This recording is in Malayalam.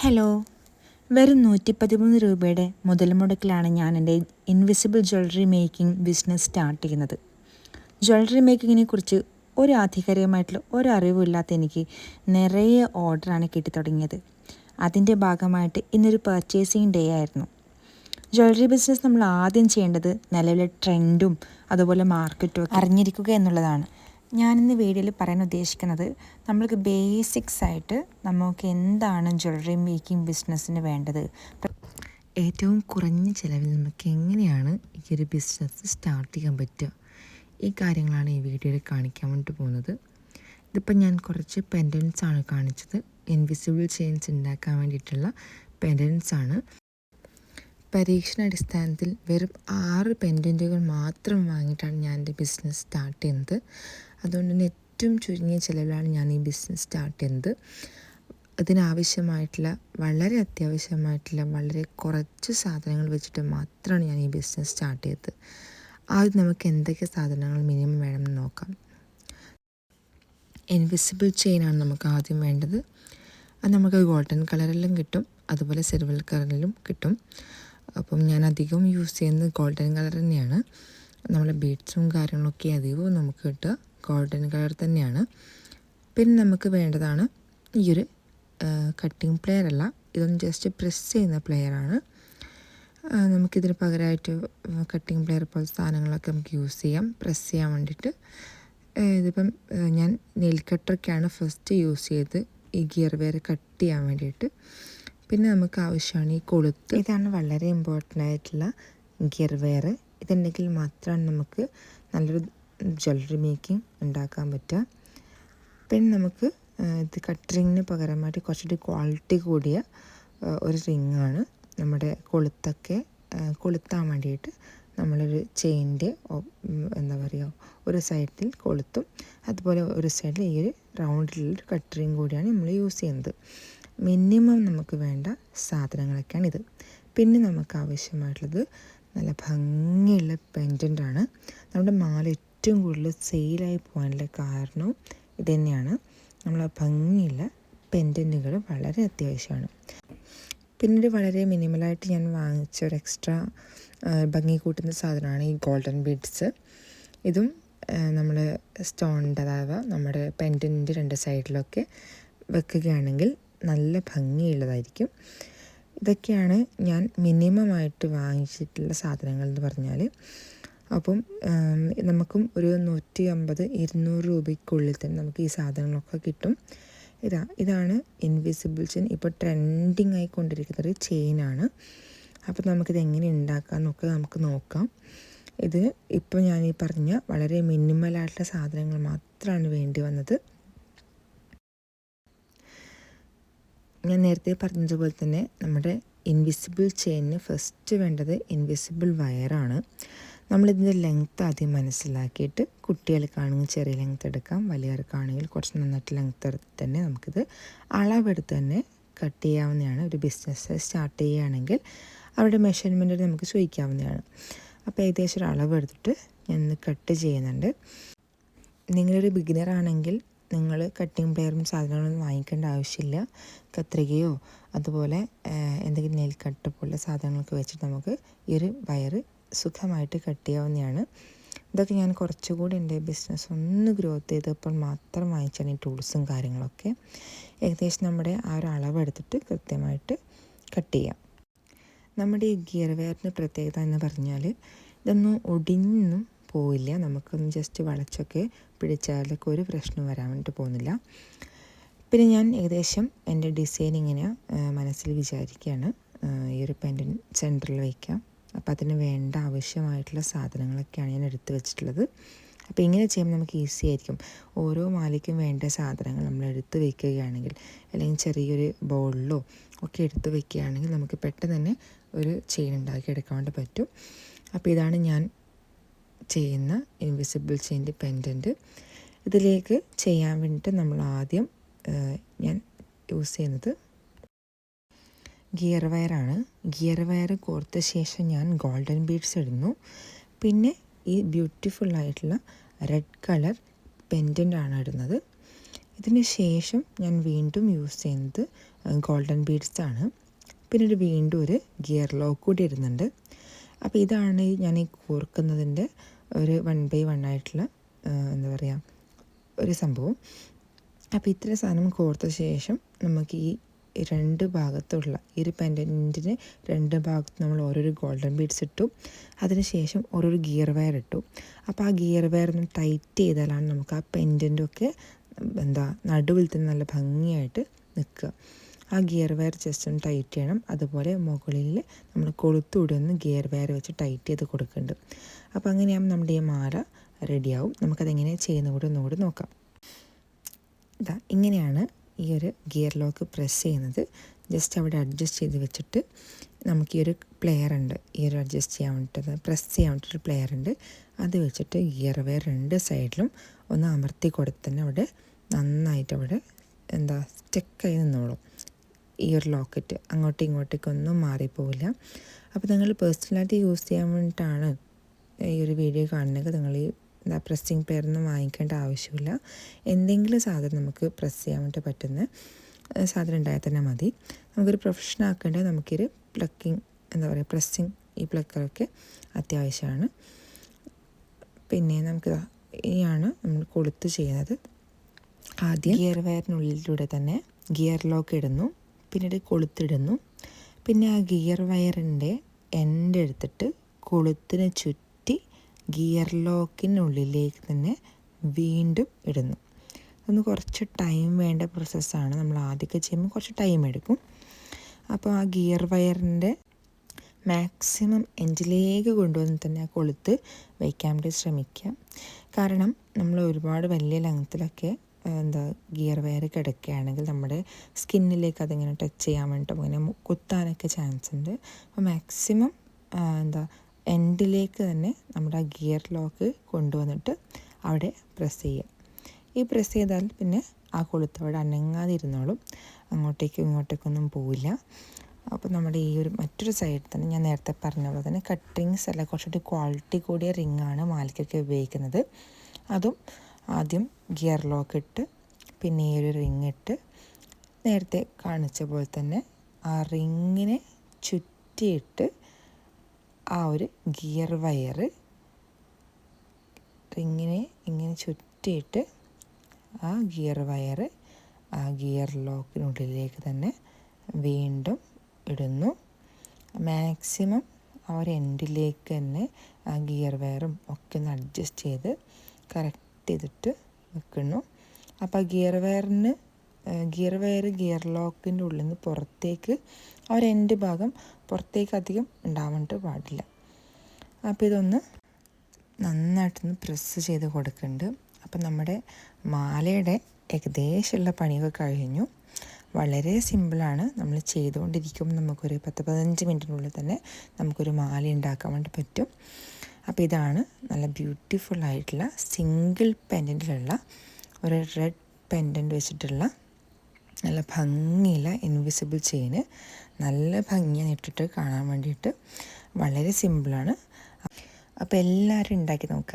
ഹലോ, വെറും 113 രൂപയുടെ മുതൽ മുടക്കിലാണ് ഞാൻ എൻ്റെ invisible jewellery making business start ചെയ്യുന്നത്. ജ്വല്ലറി മേക്കിങ്ങിനെ കുറിച്ച് ഒരു ആധികാരികമായിട്ടുള്ള ഒരറിവില്ലാത്ത എനിക്ക് നിറയെ ഓർഡറാണ് കിട്ടിത്തുടങ്ങിയത്. അതിൻ്റെ ഭാഗമായിട്ട് ഇന്നൊരു പർച്ചേസിങ് ഡേ ആയിരുന്നു. ജ്വല്ലറി ബിസിനസ് നമ്മൾ ആദ്യം ചെയ്യേണ്ടത് നിലവിലെ ട്രെൻഡും അതുപോലെ മാർക്കറ്റും ഒക്കെ അറിഞ്ഞിരിക്കുക എന്നുള്ളതാണ്. ഞാനിന്ന് വീഡിയോയിൽ പറയാൻ ഉദ്ദേശിക്കുന്നത് നമ്മൾക്ക് ബേസിക്സ് ആയിട്ട് നമുക്ക് എന്താണ് ജ്വല്ലറി മേക്കിംഗ് ബിസിനസ്സിന് വേണ്ടത്, ഏറ്റവും കുറഞ്ഞ ചിലവിൽ നമുക്ക് എങ്ങനെയാണ് ഈ ഒരു ബിസിനസ് സ്റ്റാർട്ട് ചെയ്യാൻ പറ്റുക, ഈ കാര്യങ്ങളാണ് ഈ വീഡിയോയിൽ കാണിക്കാൻ വേണ്ടി പോകുന്നത്. ഇതിപ്പോൾ ഞാൻ കുറച്ച് പെൻഡൻസ് ആണ് കാണിച്ചത്. ഇൻവിസിബിൾ ചെയിൻസ് ഉണ്ടാക്കാൻ വേണ്ടിയിട്ടുള്ള പെൻഡൻസ് ആണ്. പരീക്ഷണാടിസ്ഥാനത്തിൽ വെറും 6 പെൻഡൻറ്റുകൾ മാത്രം വാങ്ങിയിട്ടാണ് ഞാൻ എൻ്റെ ബിസിനസ് സ്റ്റാർട്ട് ചെയ്യുന്നത്. അതുകൊണ്ട് തന്നെ ഏറ്റവും ചുരുങ്ങിയ ചിലവിലാണ് ഞാൻ ഈ ബിസിനസ് സ്റ്റാർട്ട് ചെയ്യുന്നത്. അതിനാവശ്യമായിട്ടുള്ള വളരെ അത്യാവശ്യമായിട്ടുള്ള വളരെ കുറച്ച് സാധനങ്ങൾ വെച്ചിട്ട് മാത്രമാണ് ഞാൻ ഈ ബിസിനസ് സ്റ്റാർട്ട് ചെയ്തത്. ആദ്യം നമുക്ക് എന്തൊക്കെ സാധനങ്ങൾ മിനിമം വേണമെന്ന് നോക്കാം. ഇൻവിസിബിൾ ചെയിനാണ് നമുക്ക് ആദ്യം വേണ്ടത്. അത് നമുക്ക് ഗോൾഡൻ കളറിലും കിട്ടും, അതുപോലെ സിൽവർ കളറിലും കിട്ടും. അപ്പം ഞാൻ അധികം യൂസ് ചെയ്യുന്നത് ഗോൾഡൻ കളർ തന്നെയാണ്. നമ്മളെ ബീഡ്സും കാര്യങ്ങളൊക്കെ അധികവും നമുക്ക് കിട്ടുക ഗോൾഡൻ കളർ തന്നെയാണ്. പിന്നെ നമുക്ക് വേണ്ടതാണ് ഈ ഒരു കട്ടിങ് പ്ലെയർ അല്ല, ഇതൊന്ന് ജസ്റ്റ് പ്രസ് ചെയ്യുന്ന പ്ലെയറാണ്. നമുക്കിതിന് പകരമായിട്ട് കട്ടിങ് പ്ലെയർ പോലത്തെ സാധനങ്ങളൊക്കെ നമുക്ക് യൂസ് ചെയ്യാം പ്രസ് ചെയ്യാൻ വേണ്ടിയിട്ട്. ഇതിപ്പം ഞാൻ നെയിൽ കട്ടറൊക്കെയാണ് ഫസ്റ്റ് യൂസ് ചെയ്ത് ഈ ഗിയർ വെയർ കട്ട് ചെയ്യാൻ വേണ്ടിയിട്ട്. പിന്നെ നമുക്ക് ആവശ്യമാണ് ഈ കൊളുത്ത്. ഇതാണ് വളരെ ഇമ്പോർട്ടൻ്റ് ആയിട്ടുള്ള ഗിയർ വെയർ. ഇതുണ്ടെങ്കിൽ മാത്രമാണ് നമുക്ക് നല്ലൊരു ജ്വല്ലറി മേക്കിംഗ് ഉണ്ടാക്കാൻ പറ്റുക. പിന്നെ നമുക്ക് ഇത് കട്ട് റിങ്ങിന് പകരമായിട്ട് കുറച്ചുകൂടി ക്വാളിറ്റി കൂടിയ ഒരു റിങ്ങാണ്. നമ്മുടെ കൊളുത്തൊക്കെ കൊളുത്താൻ വേണ്ടിയിട്ട് നമ്മളൊരു ചെയിൻ്റെ എന്താ പറയുക, ഒരു സൈഡിൽ കൊളുത്തും അതുപോലെ ഒരു സൈഡിൽ ഈ ഒരു റൗണ്ടിലുള്ളൊരു കട്ട് റിങ് കൂടിയാണ് നമ്മൾ യൂസ് ചെയ്യുന്നത്. മിനിമം നമുക്ക് വേണ്ട സാധനങ്ങളൊക്കെയാണിത്. പിന്നെ നമുക്ക് ആവശ്യമായിട്ടുള്ളത് നല്ല ഭംഗിയുള്ള പെൻഡൻ്റാണ്. നമ്മുടെ മാല ഏറ്റവും കൂടുതൽ സെയിലായി പോകാനുള്ള കാരണവും ഇതുതന്നെയാണ്. നമ്മൾ ഭംഗിയുള്ള പെൻഡൻറ്റുകൾ വളരെ അത്യാവശ്യമാണ്. പിന്നീട് വളരെ മിനിമലായിട്ട് ഞാൻ വാങ്ങിച്ച ഒരു എക്സ്ട്രാ ഭംഗി കൂട്ടുന്ന സാധനമാണ് ഈ ഗോൾഡൻ ബീഡ്സ്. ഇതും നമ്മൾ സ്റ്റോണിൻ്റെ അഥവാ നമ്മുടെ പെൻഡൻറ്റിൻ്റെ 2 സൈഡിലൊക്കെ വെക്കുകയാണെങ്കിൽ നല്ല ഭംഗിയുള്ളതായിരിക്കും. ഇതൊക്കെയാണ് ഞാൻ മിനിമമായിട്ട് വാങ്ങിച്ചിട്ടുള്ള സാധനങ്ങൾ എന്ന് പറഞ്ഞാൽ. അപ്പം നമുക്കും ഒരു 150-200 രൂപയ്ക്കുള്ളിൽ തന്നെ നമുക്ക് ഈ സാധനങ്ങളൊക്കെ കിട്ടും. ഇതാണ് ഇൻവിസിബിൾ ചെയിൻ. ഇപ്പോൾ ട്രെൻഡിങ് ആയിക്കൊണ്ടിരിക്കുന്ന ഒരു ചെയിനാണ്. അപ്പോൾ നമുക്കിത് എങ്ങനെ ഉണ്ടാക്കാമെന്നൊക്കെ നമുക്ക് നോക്കാം. ഇത് ഇപ്പോൾ ഞാൻ ഈ പറഞ്ഞ വളരെ മിനിമലായിട്ടുള്ള സാധനങ്ങൾ മാത്രമാണ് വേണ്ടി വന്നത്. ഞാൻ നേരത്തെ പറഞ്ഞതുപോലെ തന്നെ നമ്മുടെ ഇൻവിസിബിൾ ചെയിനിന് ഫസ്റ്റ് വേണ്ടത് ഇൻവിസിബിൾ വയറാണ്. നമ്മളിതിൻ്റെ ലെങ്ത്ത് ആദ്യം മനസ്സിലാക്കിയിട്ട് കുട്ടികൾക്കാണെങ്കിൽ ചെറിയ ലെങ്ത്ത് എടുക്കാം, വലിയവർക്കാണെങ്കിൽ കുറച്ച് നന്നായിട്ട് ലെങ്ത്ത് എടുത്ത് തന്നെ നമുക്കിത് അളവെടുത്ത് തന്നെ കട്ട് ചെയ്യാവുന്നതാണ്. ഒരു ബിസിനസ് സ്റ്റാർട്ട് ചെയ്യുകയാണെങ്കിൽ അവരുടെ മെഷർമെൻറ്റ് നമുക്ക് ചോദിക്കാവുന്നതാണ്. അപ്പോൾ ഏകദേശം ഒരു അളവെടുത്തിട്ട് ഞാൻ കട്ട് ചെയ്യുന്നുണ്ട്. നിങ്ങളൊരു ബിഗിനർ ആണെങ്കിൽ നിങ്ങൾ കട്ടിങ് പ്ലെയറും സാധനങ്ങളൊന്നും വാങ്ങിക്കേണ്ട ആവശ്യമില്ല. കത്രികയോ അതുപോലെ എന്തെങ്കിലും നെയിൽ കട്ട് പോലുള്ള സാധനങ്ങളൊക്കെ വെച്ചിട്ട് നമുക്ക് ഈ ഒരു വയറ് സുഖമായിട്ട് കട്ട് ചെയ്യാവുന്നതാണ്. ഇതൊക്കെ ഞാൻ കുറച്ചുകൂടി എൻ്റെ ബിസിനസ് ഒന്ന് ഗ്രോത്ത് ചെയ്തപ്പോൾ മാത്രം വാങ്ങിച്ചാണ് ഈ ടൂൾസും കാര്യങ്ങളൊക്കെ. ഏകദേശം നമ്മുടെ ആ ഒരു അളവെടുത്തിട്ട് കൃത്യമായിട്ട് കട്ട് ചെയ്യാം. നമ്മുടെ ഈ ഗിയർ വെയറിന് പ്രത്യേകത എന്ന് പറഞ്ഞാൽ ഇതൊന്നും ഒടിഞ്ഞൊന്നും പോവില്ല. നമുക്കൊന്ന് ജസ്റ്റ് വളച്ചൊക്കെ പിടിച്ചാലൊക്കെ ഒരു പ്രശ്നം വരാൻ വേണ്ടിയിട്ട് പോകുന്നില്ല. പിന്നെ ഞാൻ ഏകദേശം എൻ്റെ ഡിസൈൻ ഇങ്ങനെ മനസ്സിൽ വിചാരിക്കുകയാണ് ഈ ഒരു പെൻഡൻ സെൻറ്ററിൽ വയ്ക്കാം. അപ്പോൾ അതിന് വേണ്ട ആവശ്യമായിട്ടുള്ള സാധനങ്ങളൊക്കെയാണ് ഞാൻ എടുത്ത് വെച്ചിട്ടുള്ളത്. അപ്പോൾ ഇങ്ങനെ ചെയ്യുമ്പോൾ നമുക്ക് ഈസി ആയിരിക്കും. ഓരോ മാലയ്ക്കും വേണ്ട സാധനങ്ങൾ നമ്മൾ എടുത്ത് വയ്ക്കുകയാണെങ്കിൽ, അല്ലെങ്കിൽ ചെറിയൊരു ബൗളിലോ ഒക്കെ എടുത്ത് വയ്ക്കുകയാണെങ്കിൽ നമുക്ക് പെട്ടെന്ന് തന്നെ ഒരു ചെയിൻ ഉണ്ടാക്കി എടുക്കാൻ വേണ്ടി പറ്റും. അപ്പോൾ ഇതാണ് ഞാൻ ചെയ്യുന്ന ഇൻവിസിബിൾ ചെയിൻ്റെ പെൻഡൻറ്റ്. ഇതിലേക്ക് ചെയ്യാൻ വേണ്ടിയിട്ട് നമ്മൾ ആദ്യം ഞാൻ യൂസ് ചെയ്യുന്നത് ഗിയർ വയറാണ്. ഗിയർ വയർ കോർത്ത ശേഷം ഞാൻ ഗോൾഡൻ ബീഡ്സ് ഇടുന്നു. പിന്നെ ഈ ബ്യൂട്ടിഫുള്ളായിട്ടുള്ള റെഡ് കളർ പെൻഡൻ്റാണ് ഇടുന്നത്. ഇതിന് ശേഷം ഞാൻ വീണ്ടും യൂസ് ചെയ്യുന്നത് ഗോൾഡൻ ബീഡ്സാണ്. പിന്നെ വീണ്ടും ഒരു ഗിയർ ലോക്ക് കൂടി ഇടുന്നുണ്ട്. അപ്പോൾ ഇതാണ് ഞാൻ ഈ കോർക്കുന്നതിൻ്റെ ഒരു 1/1 ആയിട്ടുള്ള എന്താ പറയുക ഒരു സംഭവം. അപ്പോൾ ഇത്ര സാധനം കോർത്ത ശേഷം നമുക്ക് ഈ 2 ഭാഗത്തുള്ള ഈ ഒരു പെൻഡൻറ്റിന് 2 ഭാഗത്ത് നമ്മൾ ഓരോരോ ഗോൾഡൻ ബീഡ്സ് ഇട്ടു. അതിനുശേഷം ഓരോരോ ഗിയർ വയർ ഇട്ടു. അപ്പോൾ ആ ഗിയർ വയർ ഒന്ന് ടൈറ്റ് ചെയ്താലാണ് നമുക്ക് ആ പെൻഡൻറ്റൊക്കെ നടുവിൽ തന്നെ നല്ല ഭംഗിയായിട്ട് നിൽക്കുക. ആ ഗിയർ വയർ ജസ്റ്റ് ഒന്ന് ടൈറ്റ് ചെയ്യണം. അതുപോലെ മുകളിൽ നമ്മൾ കൊളുത്തൂടെ ഒന്ന് ഗിയർ വയർ വെച്ച് ടൈറ്റ് ചെയ്ത് കൊടുക്കുന്നുണ്ട്. അപ്പോൾ അങ്ങനെയാകുമ്പോൾ നമ്മുടെ ഈ മാല റെഡിയാവും. നമുക്കതെങ്ങനെ ചെയ്യുന്ന കൂടെ ഒന്നുകൂടി നോക്കാം. ഇങ്ങനെയാണ് ഈ ഒരു ഗിയർ ലോക്ക് പ്രസ് ചെയ്യുന്നത്. ജസ്റ്റ് അവിടെ അഡ്ജസ്റ്റ് ചെയ്ത് വെച്ചിട്ട് നമുക്ക് ഈ ഒരു പ്ലെയർ ഉണ്ട്, ഈ ഒരു അഡ്ജസ്റ്റ് ചെയ്യാൻ വേണ്ടിയിട്ട് പ്രസ് ചെയ്യാൻ വേണ്ടിയിട്ടൊരു പ്ലെയർ ഉണ്ട്. അത് വെച്ചിട്ട് ഗിയർ വയർ 2 സൈഡിലും ഒന്ന് അമർത്തി കൊടുത്ത് തന്നെ അവിടെ നന്നായിട്ട് അവിടെ സ്റ്റക്കായി നിന്നോളും. ഈ ഒരു ലോക്കറ്റ് അങ്ങോട്ടും ഇങ്ങോട്ടേക്കൊന്നും മാറിപ്പോവില്ല. അപ്പോൾ നിങ്ങൾ പേഴ്സണലായിട്ട് യൂസ് ചെയ്യാൻ വേണ്ടിയിട്ടാണ് ഈ ഒരു വീഡിയോ കാണുന്നത്. നിങ്ങൾ ഈ പ്രസ്സിങ് പ്ലെയറൊന്നും വാങ്ങിക്കേണ്ട ആവശ്യമില്ല. എന്തെങ്കിലും സാധനം നമുക്ക് പ്രസ് ചെയ്യാൻ വേണ്ടി പറ്റുന്ന സാധനം ഉണ്ടായാൽ തന്നെ മതി. നമുക്കൊരു പ്രൊഫഷണൽ ആക്കേണ്ടത് നമുക്കൊരു പ്ലക്കിങ് പ്രസ്സിങ് ഈ പ്ലക്കറൊക്കെ അത്യാവശ്യമാണ്. പിന്നെ നമുക്ക് ഇനിയാണ് നമ്മൾ കൊളുത്ത് ചെയ്യുന്നത്. ആദ്യം ഗിയർ വയറിനുള്ളിലൂടെ തന്നെ ഗിയർ ലോക്ക് ഇടുന്നു, പിന്നീട് കൊളുത്തിടുന്നു. പിന്നെ ആ ഗിയർ വയറിൻ്റെ എൻഡ് എടുത്തിട്ട് കൊളുത്തിന് ചുറ്റി ഗിയർ ലോക്കിനുള്ളിലേക്ക് തന്നെ വീണ്ടും ഇടുന്നു. അതൊന്ന് കുറച്ച് ടൈം വേണ്ട പ്രോസസ്സാണ്. നമ്മൾ ആദ്യമൊക്കെ ചെയ്യുമ്പോൾ കുറച്ച് ടൈം എടുക്കും. അപ്പോൾ ആ ഗിയർ വയറിൻ്റെ മാക്സിമം എൻഡിലേക്ക് കൊണ്ടുവന്ന് തന്നെ ആ കൊളുത്ത് വയ്ക്കാൻ വേണ്ടി ശ്രമിക്കുക. കാരണം നമ്മൾ ഒരുപാട് വലിയ ലെങ്ത്തിലൊക്കെ ഗിയർ വയർ കിടക്കുകയാണെങ്കിൽ നമ്മുടെ സ്കിന്നിലേക്ക് അതിങ്ങനെ ടച്ച് ചെയ്യാൻ വേണ്ടിയിട്ട് അങ്ങനെ കുത്താനൊക്കെ ചാൻസ് ഉണ്ട്. അപ്പോൾ മാക്സിമം എൻഡിലേക്ക് തന്നെ നമ്മുടെ ആ ഗിയർ ലോക്ക് കൊണ്ടുവന്നിട്ട് അവിടെ പ്രസ് ചെയ്യുക. ഈ പ്രസ് ചെയ്താൽ പിന്നെ ആ കൊളുത്ത് അവിടെ അനങ്ങാതിരുന്നോളും, അങ്ങോട്ടേക്കും ഇങ്ങോട്ടേക്കൊന്നും പോവില്ല. അപ്പോൾ നമ്മുടെ ഈ ഒരു മറ്റൊരു സൈഡിൽ തന്നെ ഞാൻ നേരത്തെ പറഞ്ഞ പോലെ തന്നെ കട്ടിങ്സ് അല്ല, കുറച്ചുകൂടി ക്വാളിറ്റി കൂടിയ റിങ്ങാണ് മാലയ്ക്കൊക്കെ ഉപയോഗിക്കുന്നത്. അതും ആദ്യം ഗിയർ ലോക്ക് ഇട്ട് പിന്നെ ഈ ഒരു റിങ് ഇട്ട് നേരത്തെ കാണിച്ച പോലെ തന്നെ ആ റിങ്ങിനെ ചുറ്റിയിട്ട് ആ ഒരു ഗിയർ വയർ റിങ്ങിനെ ഇങ്ങനെ ചുറ്റിയിട്ട് ആ ഗിയർ വയർ ആ ഗിയർ ലോക്കിനുള്ളിലേക്ക് തന്നെ വീണ്ടും ഇടുന്നു. മാക്സിമം ആ ഒരു എൻഡിലേക്ക് തന്നെ ആ ഗിയർ വയറും ഒക്കെ ഒന്ന് അഡ്ജസ്റ്റ് ചെയ്ത് കറക്റ്റ് ചെയ്തിട്ട് വെക്കുന്നു. അപ്പോൾ ആ ഗിയർ വയർ ഗിയർ ലോക്കിൻ്റെ ഉള്ളിൽ നിന്ന് പുറത്തേക്ക് ആ ഒരു എൻഡ് ഭാഗം പുറത്തേക്ക് അധികം ഉണ്ടാവാനായിട്ട് പാടില്ല. അപ്പോൾ ഇതൊന്ന് നന്നായിട്ടൊന്ന് പ്രസ് ചെയ്ത് കൊടുക്കുന്നുണ്ട്. അപ്പം നമ്മുടെ മാലയുടെ ഏകദേശമുള്ള പണിയൊക്കെ കഴിഞ്ഞു. വളരെ സിമ്പിളാണ്. നമ്മൾ ചെയ്തുകൊണ്ടിരിക്കുമ്പോൾ നമുക്കൊരു 10-15 മിനിറ്റിനുള്ളിൽ തന്നെ നമുക്കൊരു മാല ഉണ്ടാക്കാൻ വേണ്ടി പറ്റും. അപ്പോൾ ഇതാണ് നല്ല ബ്യൂട്ടിഫുള്ളായിട്ടുള്ള സിംഗിൾ പെൻഡൻറ്റിലുള്ള ഒരു റെഡ് പെൻഡൻറ്റ് വെച്ചിട്ടുള്ള നല്ല ഭംഗിയുള്ള ഇൻവിസിബിൾ ചെയിന്. നല്ല ഭംഗിയാണ് ഇട്ടിട്ട് കാണാൻ വേണ്ടിയിട്ട്. വളരെ സിമ്പിളാണ്. അപ്പോൾ എല്ലാവരും ഉണ്ടാക്കി നോക്കുക.